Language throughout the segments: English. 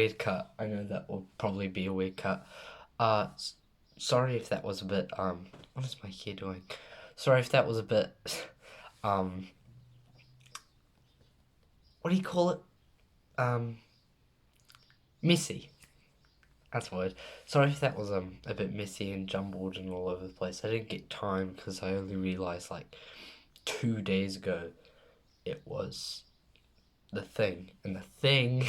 weird cut. I know that will probably be a weird cut. Sorry if that was a bit, what is my hair doing? Sorry if that was a bit, um, what do you call it? Um, Messy. That's the word. Sorry if that was, a bit messy and jumbled and all over the place. I didn't get time because I only realized, like, 2 days ago it was the thing. And the thing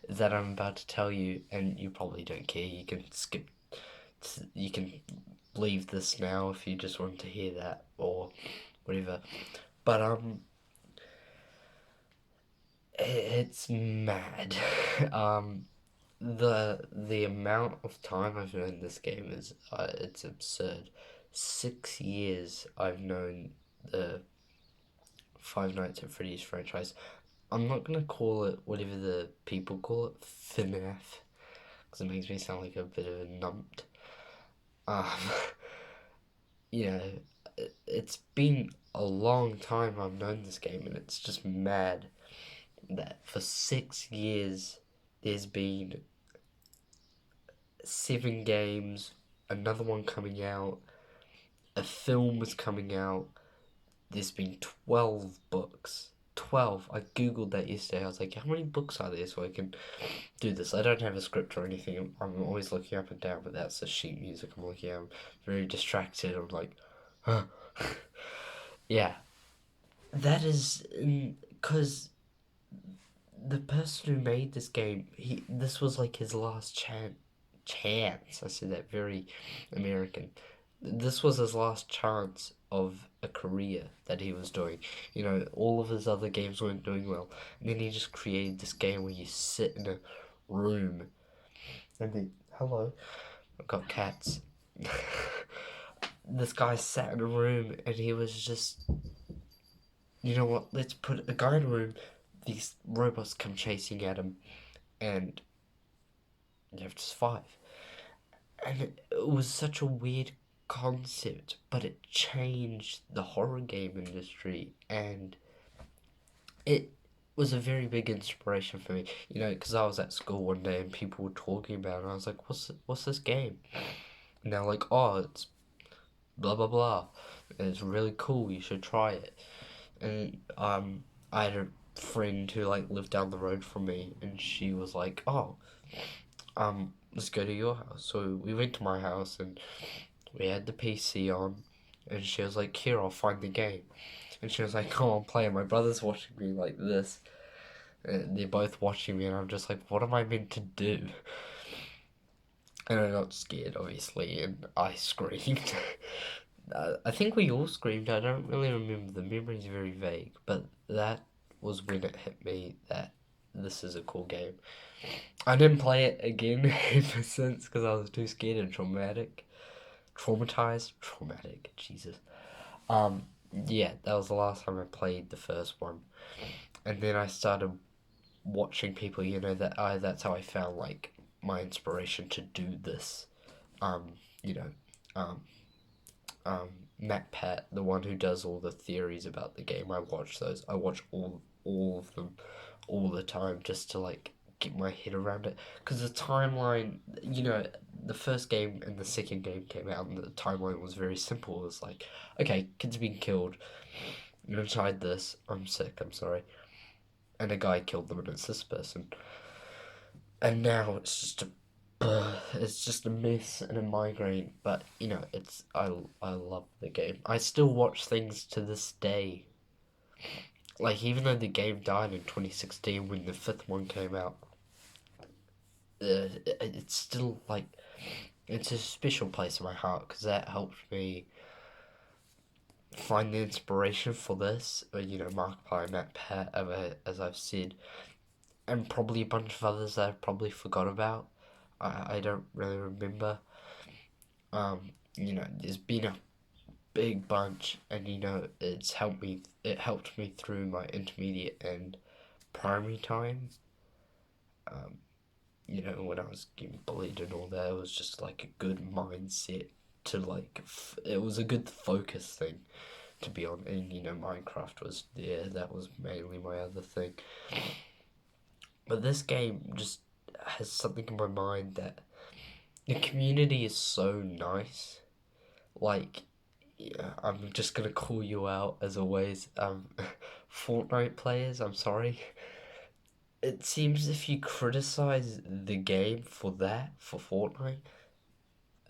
that I'm about to tell you, and you probably don't care, you can skip, you can leave this now if you just want to hear that or whatever. But it's mad. The amount of time I've known this game is it's absurd. 6 years I've known the Five Nights at Freddy's franchise. I'm not gonna call it whatever the people call it, FNAF, because it makes me sound like a bit of a numped. Um, you know, it's been a long time I've known this game, and it's just mad that for 6 years there's been 7 games, another one coming out, a film was coming out. There's been 12 books. 12. I googled that yesterday. I was like, how many books are there so I can do this? I don't have a script or anything. I'm always looking up and down, but that's the sheet music I'm looking at. I'm very distracted. I'm like, huh. Yeah. That is because the person who made this game, this was like his last chance. I said that very American. This was his last chance of a career that he was doing. All of his other games weren't doing well. And then he just created this game where you sit in a room and then, hello, I've got cats. This guy sat in a room and he was just, you know what, let's put a guy in a room, these robots come chasing at him, and you have to survive. And it was such a weird concept, but it changed the horror game industry, and it was a very big inspiration for me. Because I was at school one day and people were talking about it, and I was like, "What's this game?" And they're like, "Oh, it's blah blah blah. And it's really cool. You should try it." And I had a friend who like lived down the road from me, and she was like, "Oh, let's go to your house." So we went to my house and we had the PC on, and she was like, "Here, I'll find the game." And she was like, "Oh, I'm playing." My brother's watching me like this, and they're both watching me, and I'm just like, "What am I meant to do?" And I got scared, obviously, and I screamed. I think we all screamed. I don't really remember. The memory's very vague, but that was when it hit me that this is a cool game. I didn't play it again ever since because I was too scared and traumatic, Jesus. Yeah, that was the last time I played the first one, and then I started watching people. That's how I found like my inspiration to do this. You know, um, um, Matt Pat, the one who does all the theories about the game. I watch those. I watch all of them all the time just to like get my head around it. Because the timeline, the first game and the second game came out, and the timeline was very simple. It was like, okay, kids being killed. I'm gonna try this. I'm sick. I'm sorry. And a guy killed them, and it's this person. And now it's just a mess and a migraine. But I love the game. I still watch things to this day. Like, even though the game died in 2016 when the fifth one came out, it's still like it's a special place in my heart because that helped me find the inspiration for this. Mark by Matt Pat, as I've said, and probably a bunch of others that I've probably forgot about. I don't really remember. There's been a big bunch, and it's helped me. It helped me through my intermediate and primary time. When I was getting bullied and all that, it was just like a good mindset to like. It was a good focus thing to be on, and Minecraft was there. That was mainly my other thing. But this game just has something in my mind that the community is so nice. Like, yeah, I'm just gonna call you out as always. Fortnite players, I'm sorry. It seems if you criticize the game for that, for Fortnite,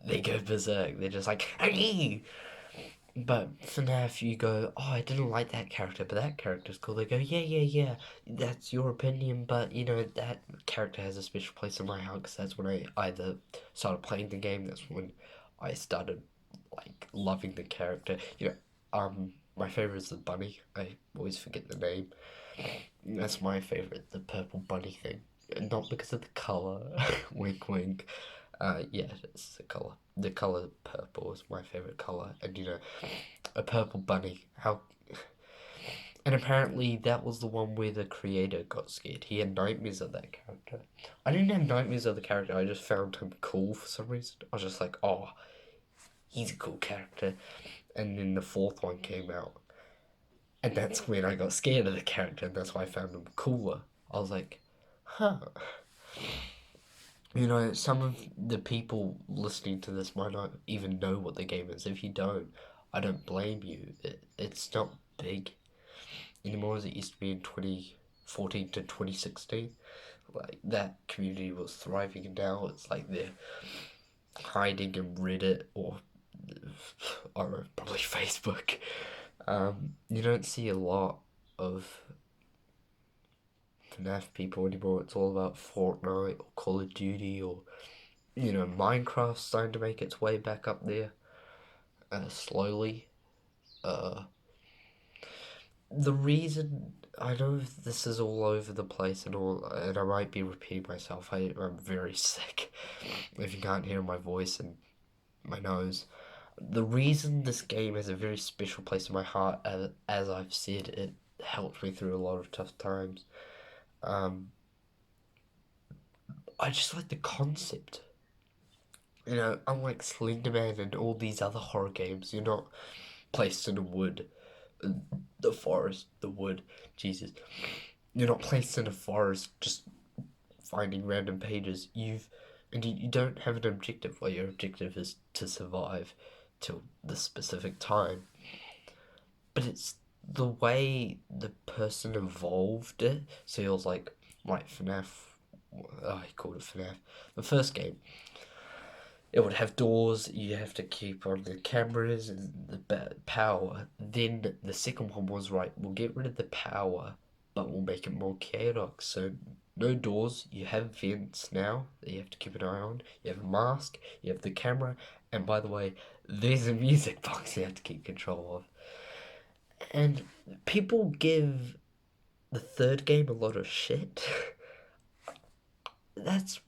they go berserk. They're just like, hey! But FNAF, you go, oh, I didn't like that character, but that character's cool. They go, yeah, yeah, yeah, that's your opinion, but you know, that character has a special place in my heart because that's when I either started playing the game, that's when I started, like, loving the character. My favorite is the bunny. I always forget the name. That's my favorite, the purple bunny thing. Not because of the color, wink, wink. Yeah, it's the color. The color purple is my favorite color, and a purple bunny. How? And apparently that was the one where the creator got scared. He had nightmares of that character. I didn't have nightmares of the character. I just found him cool for some reason. I was just like, oh, he's a cool character. And then the fourth one came out, and that's when I got scared of the character, and that's why I found him cooler. I was like, huh. Some of the people listening to this might not even know what the game is. If you don't, I don't blame you. It's not big anymore as it used to be in 2014 to 2016. Like, that community was thriving, and now it's like they're hiding in Reddit or, I don't know, probably Facebook. You don't see a lot of FNAF people anymore. It's all about Fortnite or Call of Duty or, Minecraft's starting to make its way back up there, slowly. Uh, the reason, I know this is all over the place and I might be repeating myself. I'm very sick. If you can't hear my voice and my nose. The reason this game has a very special place in my heart, as I've said, it helped me through a lot of tough times. Um, I just like the concept. Unlike Slenderman and all these other horror games, you're not placed in a wood, the forest, the wood. Jesus, you're not placed in a forest just finding random pages. You don't have an objective. Well, your objective is to survive till the specific time. But it's the way the person evolved it. So it was like FNAF. I called it FNAF. The first game, it would have doors. You have to keep on the cameras and the power. Then the second one was right. We'll get rid of the power, but we'll make it more chaotic. So no doors. You have vents now that you have to keep an eye on. You have a mask. You have the camera. And by the way, there's a music box you have to keep control of. And people give the third game a lot of shit. It's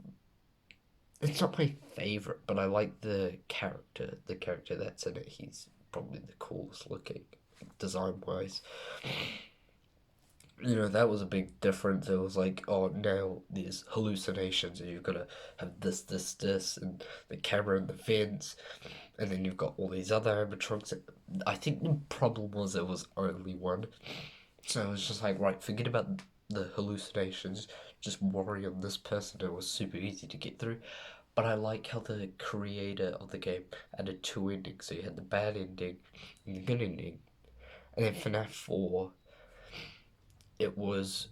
not my favorite, but I like the character. The character that's in it, he's probably the coolest looking, design wise. That was a big difference. It was like, oh, now there's hallucinations, and you've got to have this, and the camera and the vents, and then you've got all these other animatronics. I think the problem was there was only one. So it was just like, right, forget about the hallucinations, just worry on this person. It was super easy to get through. But I like how the creator of the game added two endings. So you had the bad ending and the good ending. And then FNAF 4, it was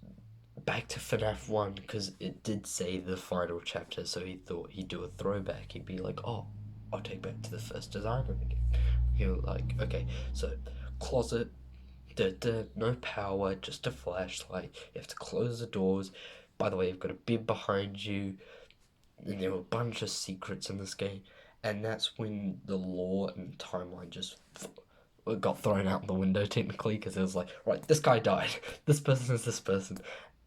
back to FNAF 1 because it did say the final chapter. So he thought he'd do a throwback. He'd be like, oh, I'll take back to the first design of the game. He was like, okay, so closet, no power, just a flashlight. You have to close the doors. By the way, you've got a bed behind you. And there were a bunch of secrets in this game. And that's when the lore and timeline just got thrown out the window, technically, because it was like, right, this guy died. This person is this person.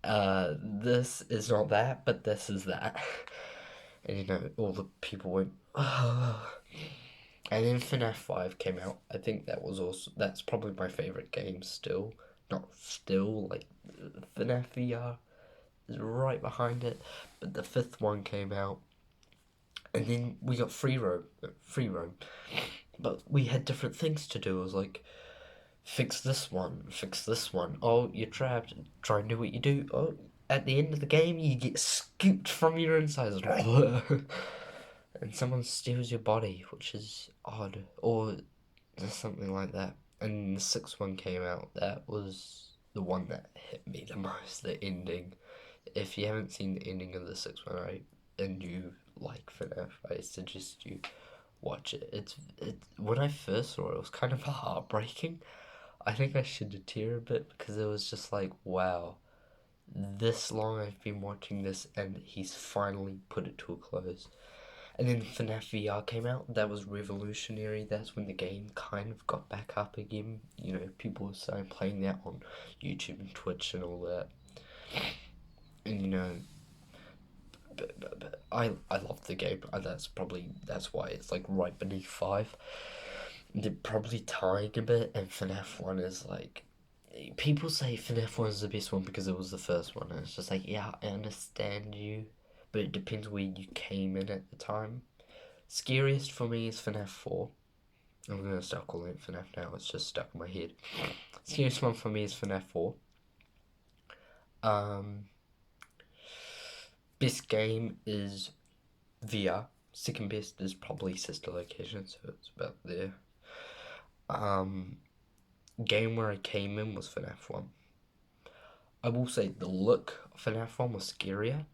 This is not that, but this is that. And all the people went, oh. And then FNAF 5 came out. I think that's probably my favorite game still. Not still, like, FNAF VR is right behind it. But the fifth one came out. And then we got free roam. But we had different things to do. It was like, fix this one. Oh, you're trapped. Try and do what you do. Oh, at the end of the game, you get scooped from your insides, and someone steals your body, which is odd, or something like that. And the sixth one came out. That was the one that hit me the most. The ending. If you haven't seen the ending of the sixth one, and you like FNAF, I suggest you watch it. It's when I first saw it, it was kind of heartbreaking. I think I shed a tear a bit because it was just like, wow, this long I've been watching this, and he's finally put it to a close. And then FNAF VR came out. That was revolutionary. That's when the game kind of got back up again. You know, people started playing that on YouTube and Twitch and all that. And you know, but I love the game. That's why it's like right beneath 5. They're probably tying a bit, and FNAF 1 is like, people say FNAF 1 is the best one because it was the first one, and it's just like, yeah, I understand you, but it depends where you came in at the time. Scariest for me is FNAF 4. I'm gonna start calling it FNAF now, it's just stuck in my head. Scariest one for me is FNAF 4. Best game is VR. Second best is probably Sister Location, so it's about there. Game where I came in was FNAF 1. I will say the look of FNAF 1 was scarier.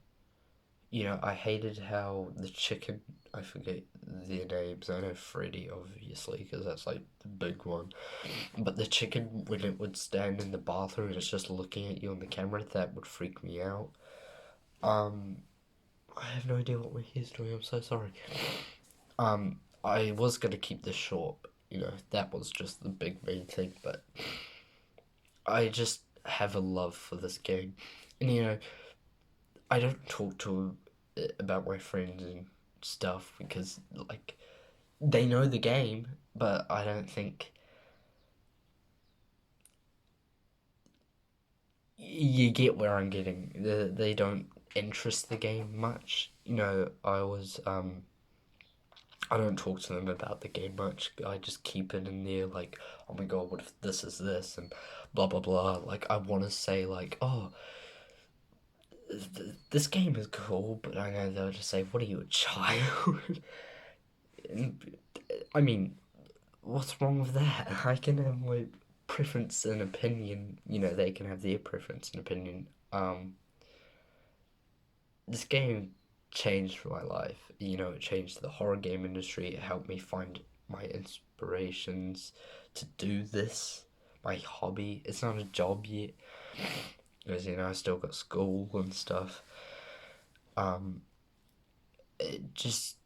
You know, I hated how the chicken, I forget their names. I know Freddy, obviously, because that's like the big one. But the chicken, when it would stand in the bathroom and it's just looking at you on the camera, that would freak me out. I have no idea what my hair's doing, I'm so sorry. I was gonna keep this short, you know, that was just the big main thing, but I just have a love for this game. And you know, I don't talk to about my friends and stuff because like they know the game, but I don't think you get where I'm getting. They don't interest the game much. You know, I don't talk to them about the game much. I just keep it in there like, oh my god, what if this is this and blah blah blah. Like I want to say like, oh, this game is cool, but I know they'll just say, what are you, a child? And, I mean, what's wrong with that? I can have my preference and opinion. You know, they can have their preference and opinion. This game changed my life. You know, it changed the horror game industry. It helped me find my inspirations to do this. My hobby. It's not a job yet. Because, you know, I still got school and stuff. It just,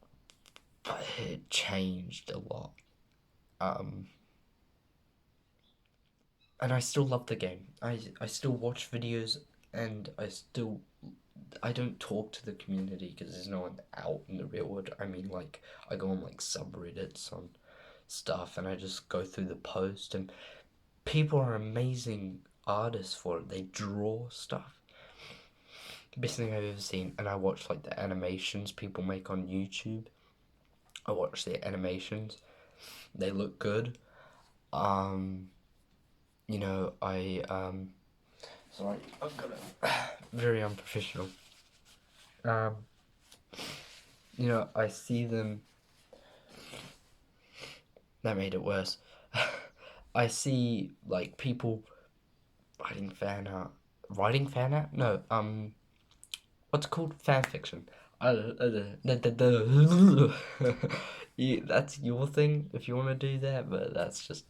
it changed a lot. And I still love the game. I still watch videos, and I don't talk to the community because there's no one out in the real world. I mean, like, I go on like subreddits on stuff, and I just go through the post, and people are amazing artists for it. They draw stuff. Best thing I've ever seen. And I watch like the animations people make on YouTube. I watch their animations. They look good. You know, sorry, I've got a very unprofessional. You know, I see them. That made it worse. I see like people writing fan art. Writing fan art? No, what's it called? Fan fiction. Yeah, that's your thing if you want to do that, but that's just.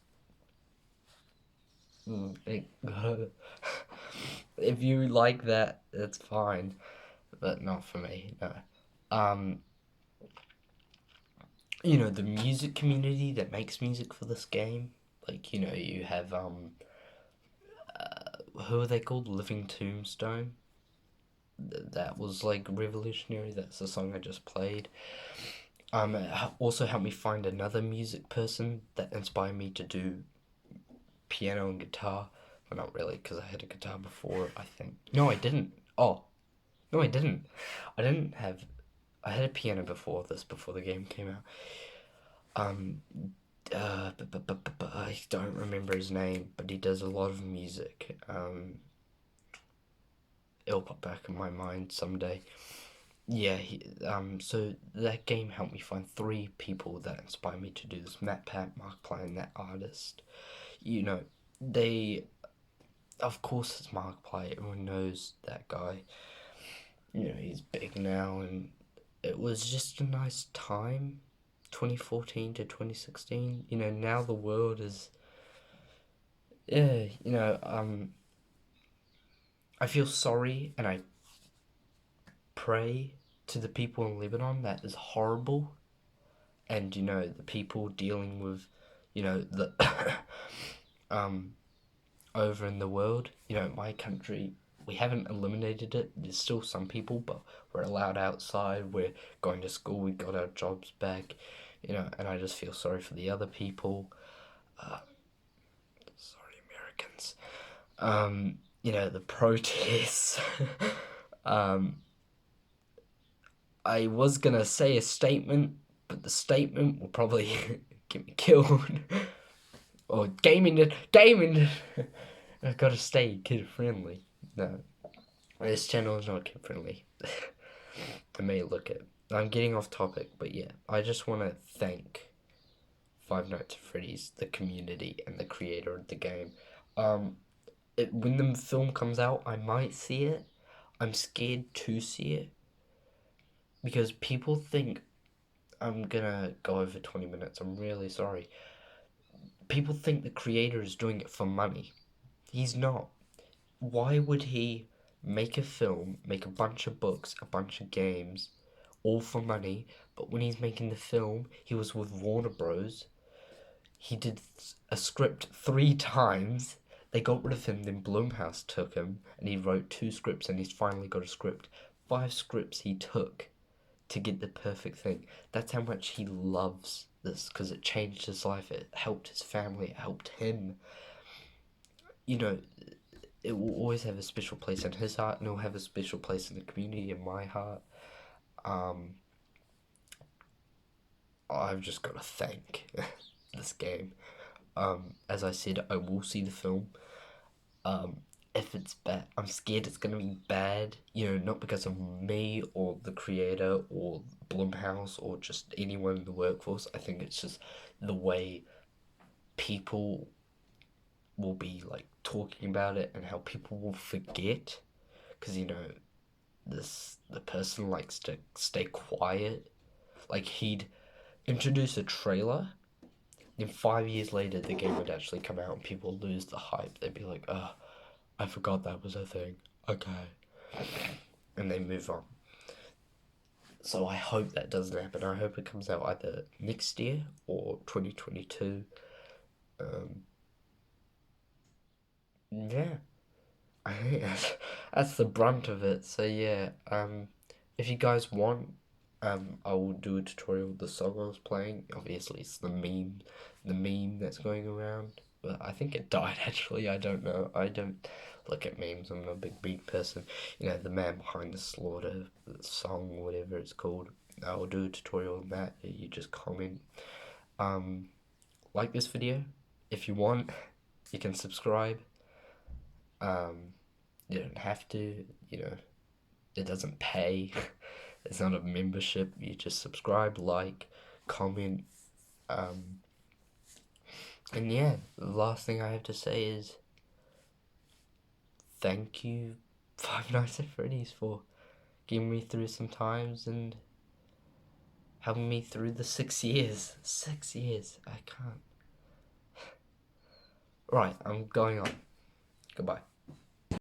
If you like that, it's fine, but not for me. No. Um, you know, the music community that makes music for this game. Like, you know, you have who are they called? Living Tombstone. That was like revolutionary. That's the song I just played. It also helped me find another music person that inspired me to do piano and guitar. Well, not really, because I had a guitar before, I think. No, I didn't. Oh, no, I didn't. I didn't have. I had a piano before this, before the game came out. I don't remember his name, but he does a lot of music. it'll pop back in my mind someday. Yeah, so that game helped me find 3 people that inspired me to do this. MatPat, Markiplier, and that artist. You know, they, of course it's Markiplier, everyone knows that guy. You know, he's big now, and it was just a nice time, 2014 to 2016. You know, now the world is, yeah, I feel sorry, and I pray to the people in Lebanon that is horrible, and the people dealing with, the over in the world. My country, we haven't eliminated it. There's still some people, but we're allowed outside. We're going to school. We got our jobs back. And I just feel sorry for the other people. Sorry, Americans. The protests. I was gonna say a statement, but the statement will probably get me killed. Or gaming. I've got to stay kid friendly. No, this channel is not kid friendly. I may look it. I'm getting off topic, but yeah, I just want to thank Five Nights at Freddy's, the community, and the creator of the game. When the film comes out, I might see it. I'm scared to see it because people think I'm gonna go over 20 minutes. I'm really sorry. People think the creator is doing it for money. He's not. Why would he make a film, make a bunch of books, a bunch of games, all for money, but when he's making the film, he was with Warner Bros. He did a script 3 times. They got rid of him, then Blumhouse took him, and he wrote 2 scripts, and he's finally got a script. 5 scripts he took to get the perfect thing. That's how much he loves this, because it changed his life, it helped his family, it helped him. It will always have a special place in his heart, and it will have a special place in the community, in my heart. I've just got to thank this game. As I said, I will see the film. If it's bad, I'm scared it's gonna be bad. Not because of me or the creator or Blumhouse or just anyone in the workforce. I think it's just the way people will be like talking about it and how people will forget, because the person likes to stay quiet. Like, he'd introduce a trailer, then 5 years later the game would actually come out and people lose the hype. They'd be like, oh, I forgot that was a thing. Okay. And they move on. So I hope that doesn't happen. I hope it comes out either next year or 2022. Yeah. I think that's the brunt of it. So yeah, if you guys want, I will do a tutorial of the song I was playing. Obviously, it's the meme that's going around. But I think it died actually. I don't know. I don't look at memes. I'm not a big meme person. The man behind the slaughter, the song, whatever it's called. I will do a tutorial on that. You just comment. Like this video if you want. You can subscribe. You don't have to, it doesn't pay. It's not a membership. You just subscribe, like, comment. And yeah, the last thing I have to say is thank you, Five Nights at Freddy's, for getting me through some times and helping me through the 6 years. 6 years. I can't. Right, I'm going on. Goodbye.